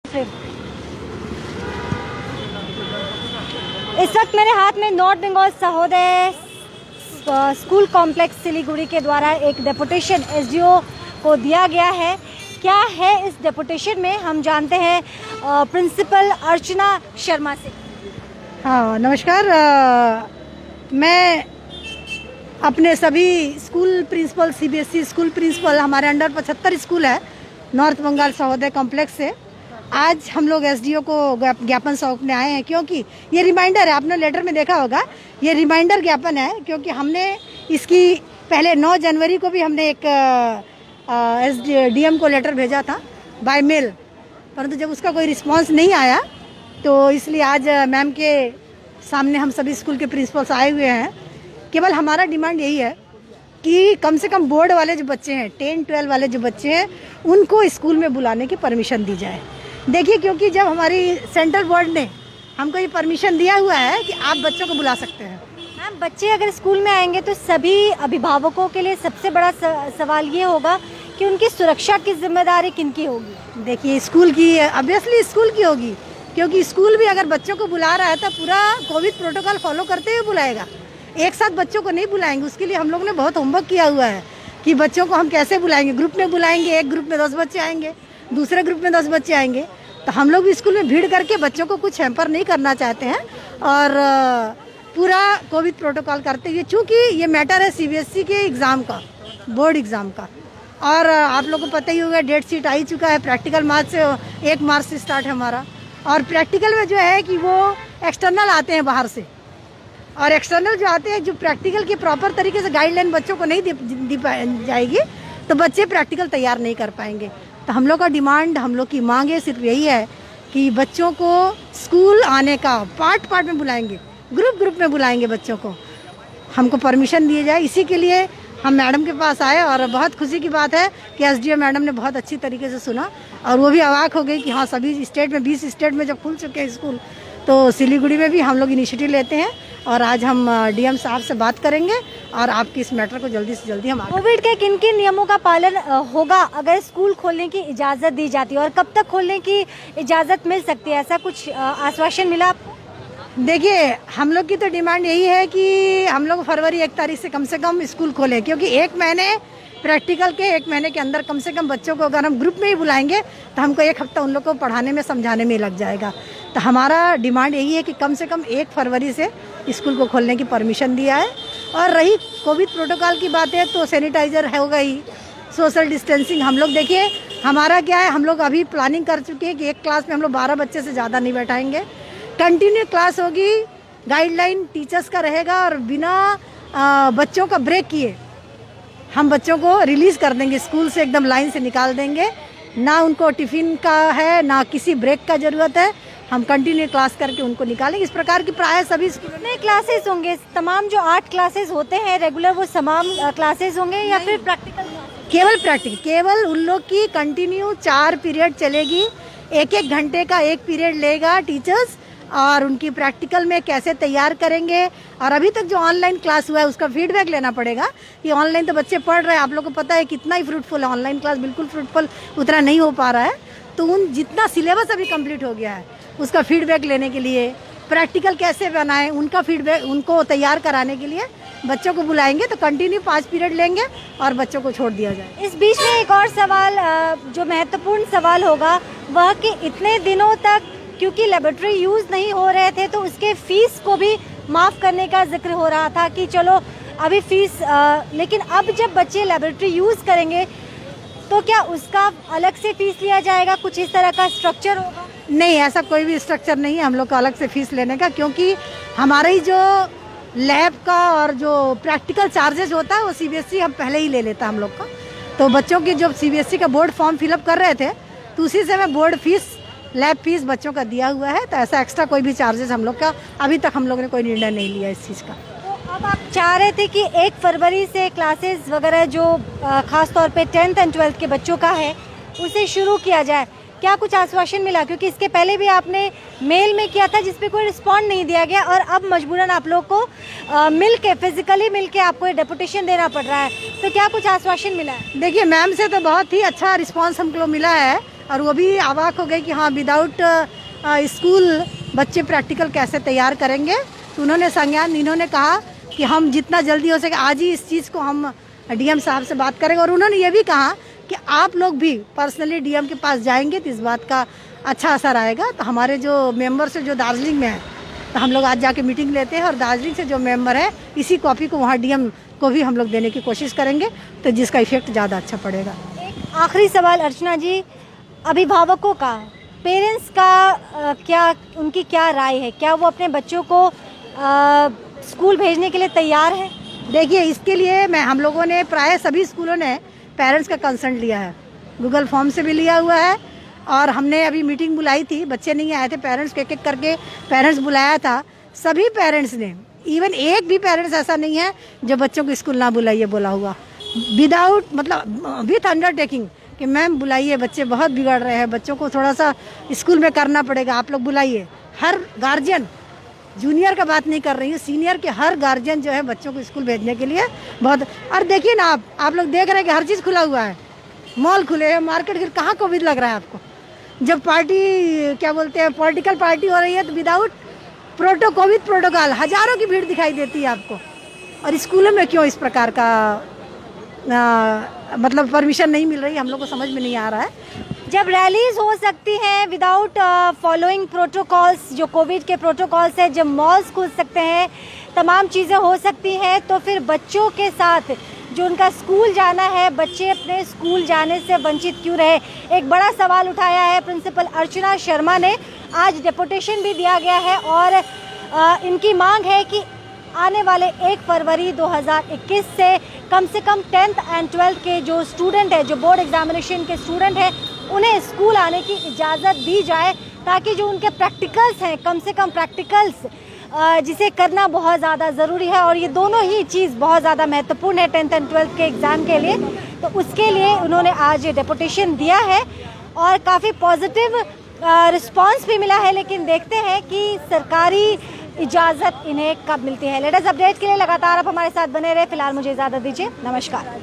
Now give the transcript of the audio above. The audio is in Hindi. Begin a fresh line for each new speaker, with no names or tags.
इस वक्त मेरे हाथ में north Bengal Sahodaya school complex Siliguri के द्वारा एक डेपुटेशन एसडीओ को दिया गया है। क्या है इस डेपुटेशन में, हम जानते हैं प्रिंसिपल अर्चना शर्मा से।
हाँ नमस्कार। मैं अपने सभी school principal, CBSE school principal, हमारे अंडर 75 स्कूल है नॉर्थ बंगाल सहोदय कॉम्प्लेक्स से, आज हम लोग एसडीओ को ज्ञापन सौंपने आए हैं। क्योंकि ये रिमाइंडर है, आपने लेटर में देखा होगा, ये रिमाइंडर ज्ञापन है। क्योंकि हमने इसकी पहले 9 जनवरी को भी हमने एक डीएम को लेटर भेजा था बाय मेल, परंतु जब उसका कोई रिस्पांस नहीं आया तो इसलिए आज मैम के सामने हम सभी स्कूल के प्रिंसिपल्स आए हुए हैं। केवल हमारा डिमांड यही है कि कम से कम बोर्ड वाले जो बच्चे हैं, 10-12 वाले जो बच्चे हैं, उनको स्कूल में बुलाने की परमिशन दी जाए। देखिए, क्योंकि जब हमारी सेंट्रल बोर्ड ने हमको ये परमिशन दिया हुआ है कि आप बच्चों को बुला सकते हैं।
मैम, बच्चे अगर स्कूल में आएंगे तो सभी अभिभावकों के लिए सबसे बड़ा सवाल ये होगा कि उनकी सुरक्षा की जिम्मेदारी किनकी होगी।
देखिए, स्कूल की, ऑब्वियसली स्कूल की होगी, क्योंकि स्कूल भी अगर बच्चों को बुला रहा है तो पूरा कोविड प्रोटोकॉल फॉलो करते हुए बुलाएगा। एक साथ बच्चों को नहीं बुलाएंगे। उसके लिए हम लोग ने बहुत होमवर्क किया हुआ है कि बच्चों को हम कैसे बुलाएंगे। ग्रुप में बुलाएंगे, एक ग्रुप में 10 बच्चे आएंगे, दूसरे ग्रुप में 10 बच्चे आएंगे। तो हम लोग भी स्कूल में भीड़ करके बच्चों को कुछ हैम्पर नहीं करना चाहते हैं और पूरा कोविड प्रोटोकॉल करते हुए, चूँकि ये मैटर है सीबीएसई के एग्ज़ाम का, बोर्ड एग्ज़ाम का, और आप लोग को पता ही होगा डेट शीट आ ही चुका है। प्रैक्टिकल मार्च से 1 मार्च से स्टार्ट है हमारा, और प्रैक्टिकल में जो है कि वो एक्सटर्नल आते हैं बाहर से, और एक्सटर्नल जो आते हैं, जो प्रैक्टिकल की प्रॉपर तरीके से गाइडलाइन बच्चों को नहीं दी जाएगी तो बच्चे प्रैक्टिकल तैयार नहीं कर पाएंगे। तो हम लोग का डिमांड, हम लोग की मांग है सिर्फ यही है कि बच्चों को स्कूल आने का पार्ट में बुलाएंगे, ग्रुप में बुलाएंगे बच्चों को, हमको परमिशन दिए जाए। इसी के लिए हम मैडम के पास आए, और बहुत खुशी की बात है कि एसडीओ मैडम ने बहुत अच्छी तरीके से सुना, और वो भी अवाक हो गई कि हाँ, सभी स्टेट में, 20 स्टेट में जब खुल चुके हैं स्कूल, तो सिलीगुड़ी में भी हम लोग इनिशिएटिव लेते हैं। और आज हम डीएम साहब से बात करेंगे और आपकी इस मैटर को जल्दी से जल्दी हम
कोविड के किन किन नियमों का पालन होगा अगर स्कूल खोलने की इजाज़त दी जाती है, और कब तक खोलने की इजाज़त मिल सकती है, ऐसा कुछ आश्वासन मिला आपको?
देखिए, हम लोग की तो डिमांड यही है कि हम लोग फरवरी 1 तारीख से कम स्कूल खोलें, क्योंकि 1 महीने प्रैक्टिकल के, 1 महीने के अंदर कम से कम बच्चों को अगर हम ग्रुप में ही बुलाएंगे तो हमको 1 हफ्ता उन लोग को पढ़ाने में, समझाने में लग जाएगा। तो हमारा डिमांड यही है कि कम से कम 1 फरवरी से स्कूल को खोलने की परमिशन दिया है। और रही कोविड प्रोटोकॉल की बात है तो सैनिटाइज़र होगा ही, सोशल डिस्टेंसिंग। हम लोग देखिए, हमारा क्या है, हम लोग अभी प्लानिंग कर चुके हैं कि एक क्लास में हम लोग 12 बच्चे से ज़्यादा नहीं बैठाएंगे। कंटिन्यू क्लास होगी, गाइडलाइन टीचर्स का रहेगा, और बिना बच्चों का ब्रेक किए हम बच्चों को रिलीज़ कर देंगे स्कूल से, एकदम लाइन से निकाल देंगे। ना उनको टिफ़िन का है, ना किसी ब्रेक का ज़रूरत है, हम कंटिन्यू क्लास करके उनको निकालेंगे। इस प्रकार की प्राय सभी स्कूलों में
क्लासेस होंगे, तमाम जो 8 क्लासेस होते हैं रेगुलर, वो तमाम क्लासेस होंगे या फिर प्रैक्टिकल?
केवल प्रैक्टिकल, केवल उन लोग की कंटिन्यू 4 पीरियड चलेगी, 1-1 घंटे का 1 पीरियड लेगा टीचर्स, और उनकी प्रैक्टिकल में कैसे तैयार करेंगे। और अभी तक जो ऑनलाइन क्लास हुआ है उसका फीडबैक लेना पड़ेगा कि ऑनलाइन तो बच्चे पढ़ रहे हैं, आप लोग को पता है कितना ही फ्रूटफुल है, ऑनलाइन क्लास बिल्कुल फ्रूटफुल उतना नहीं हो पा रहा है। तो उन जितना सिलेबस अभी कंप्लीट हो गया है उसका फीडबैक लेने के लिए, प्रैक्टिकल कैसे बनाएं उनका फीडबैक, उनको तैयार कराने के लिए बच्चों को बुलाएंगे। तो कंटिन्यू 5 पीरियड लेंगे और बच्चों को छोड़ दिया जाए।
इस बीच में एक और सवाल, जो महत्वपूर्ण सवाल होगा वह कि इतने दिनों तक क्योंकि लेबोरेटरी यूज़ नहीं हो रहे थे तो उसके फीस को भी माफ़ करने का जिक्र हो रहा था कि चलो अभी फीस, लेकिन अब जब बच्चे लेबोरेटरी यूज़ करेंगे तो क्या उसका अलग से फीस लिया जाएगा? कुछ इस तरह का स्ट्रक्चर होगा?
नहीं, ऐसा कोई भी स्ट्रक्चर नहीं है हम लोग का अलग से फीस लेने का, क्योंकि हमारी जो लैब का और जो प्रैक्टिकल चार्जेस होता है वो सीबीएसई हम पहले ही ले लेता है हम लोग का। तो बच्चों की जो सीबीएसई का बोर्ड फॉर्म फिलअप कर रहे थे तो उसी से मैं बोर्ड फीस, लैब फीस बच्चों का दिया हुआ है। तो ऐसा एक्स्ट्रा कोई भी चार्जेस हम लोग का अभी तक हम लोग ने कोई निर्णय नहीं लिया इस चीज़ का।
तो अब आप चाह रहे थे कि 1 फरवरी से क्लासेस वगैरह जो ख़ास तौर पे 10th एंड 12th के बच्चों का है उसे शुरू किया जाए, क्या कुछ आश्वासन मिला? क्योंकि इसके पहले भी आपने मेल में किया था जिस पे कोई रिस्पॉन्ड नहीं दिया गया, और अब मजबूरन आप लोग को फिजिकली मिल के आपको डेपुटेशन देना पड़ रहा है, तो क्या कुछ आश्वासन मिला है?
देखिए, मैम से तो बहुत ही अच्छा रिस्पांस हमको मिला है, और वो भी अवाक हो गए कि हाँ विदाउट स्कूल बच्चे प्रैक्टिकल कैसे तैयार करेंगे। तो उन्होंने संज्ञान इन्होंने कहा कि हम जितना जल्दी हो सके आज ही इस चीज़ को हम डीएम साहब से बात करेंगे। और उन्होंने ये भी कहा कि आप लोग भी पर्सनली डीएम के पास जाएंगे तो इस बात का अच्छा असर आएगा। तो हमारे जो मेंबर्स है जो दार्जिलिंग में है, तो हम लोग आज जाके मीटिंग लेते हैं और दार्जिलिंग से जो मेंबर है इसी कॉपी को वहाँ डीएम को भी हम लोग देने की कोशिश करेंगे, तो जिसका इफेक्ट ज़्यादा अच्छा पड़ेगा।
एक आखिरी सवाल अर्चना जी, अभिभावकों का, पेरेंट्स का क्या, उनकी क्या राय है? क्या वो अपने बच्चों को स्कूल भेजने के लिए तैयार है?
देखिए, इसके लिए हम लोगों ने प्राय सभी स्कूलों ने पेरेंट्स का कंसर्न लिया है, गूगल फॉर्म से भी लिया हुआ है। और हमने अभी मीटिंग बुलाई थी, बच्चे नहीं आए थे, पेरेंट्स एक एक करके पेरेंट्स बुलाया था। सभी पेरेंट्स ने, इवन एक भी पेरेंट्स ऐसा नहीं है जो बच्चों को स्कूल ना बुलाइए बोला हुआ, विदाउट मतलब विथ अंडरटेकिंग कि मैम बुलाइए, बच्चे बहुत बिगड़ रहे हैं, बच्चों को थोड़ा सा स्कूल में करना पड़ेगा, आप लोग बुलाइए। हर गार्जियन, जूनियर का बात नहीं कर रही हूँ, सीनियर के हर गार्जियन जो है बच्चों को स्कूल भेजने के लिए बहुत। और देखिए ना, आप लोग देख रहे हैं कि हर चीज़ खुला हुआ है, मॉल खुले हैं, मार्केट, कहाँ कोविड लग रहा है आपको? जब पार्टी क्या बोलते हैं पॉलिटिकल पार्टी हो रही है तो विदाउट कोविड प्रोटोकॉल हजारों की भीड़ दिखाई देती है आपको। और स्कूलों में क्यों इस प्रकार का मतलब परमिशन नहीं मिल रही, हम लोग को समझ में नहीं आ रहा है।
जब रैलीज हो सकती हैं विदाउट फॉलोइंग प्रोटोकॉल्स, जो कोविड के प्रोटोकॉल्स हैं, जब मॉल्स खुल सकते हैं, तमाम चीज़ें हो सकती हैं, तो फिर बच्चों के साथ जो उनका स्कूल जाना है, बच्चे अपने स्कूल जाने से वंचित क्यों रहे? एक बड़ा सवाल उठाया है प्रिंसिपल अर्चना शर्मा ने। आज डेपुटेशन भी दिया गया है और इनकी मांग है कि आने वाले 1 फरवरी 2021 से कम 10th एंड 12th के जो स्टूडेंट है, जो बोर्ड एग्जामिनेशन के स्टूडेंट हैं, उन्हें स्कूल आने की इजाज़त दी जाए, ताकि जो उनके प्रैक्टिकल्स हैं, कम से कम प्रैक्टिकल्स जिसे करना बहुत ज़्यादा ज़रूरी है, और ये दोनों ही चीज़ बहुत ज़्यादा महत्वपूर्ण है 10th एंड 12th के एग्ज़ाम के लिए। तो उसके लिए उन्होंने आज डेपुटेशन दिया है और काफ़ी पॉजिटिव रिस्पांस भी मिला है, लेकिन देखते हैं कि सरकारी इजाज़त इन्हें कब मिलती है। लेटेस्ट अपडेट के लिए लगातार आप हमारे साथ बने रहे। फिलहाल मुझे इजाज़त दीजिए, नमस्कार।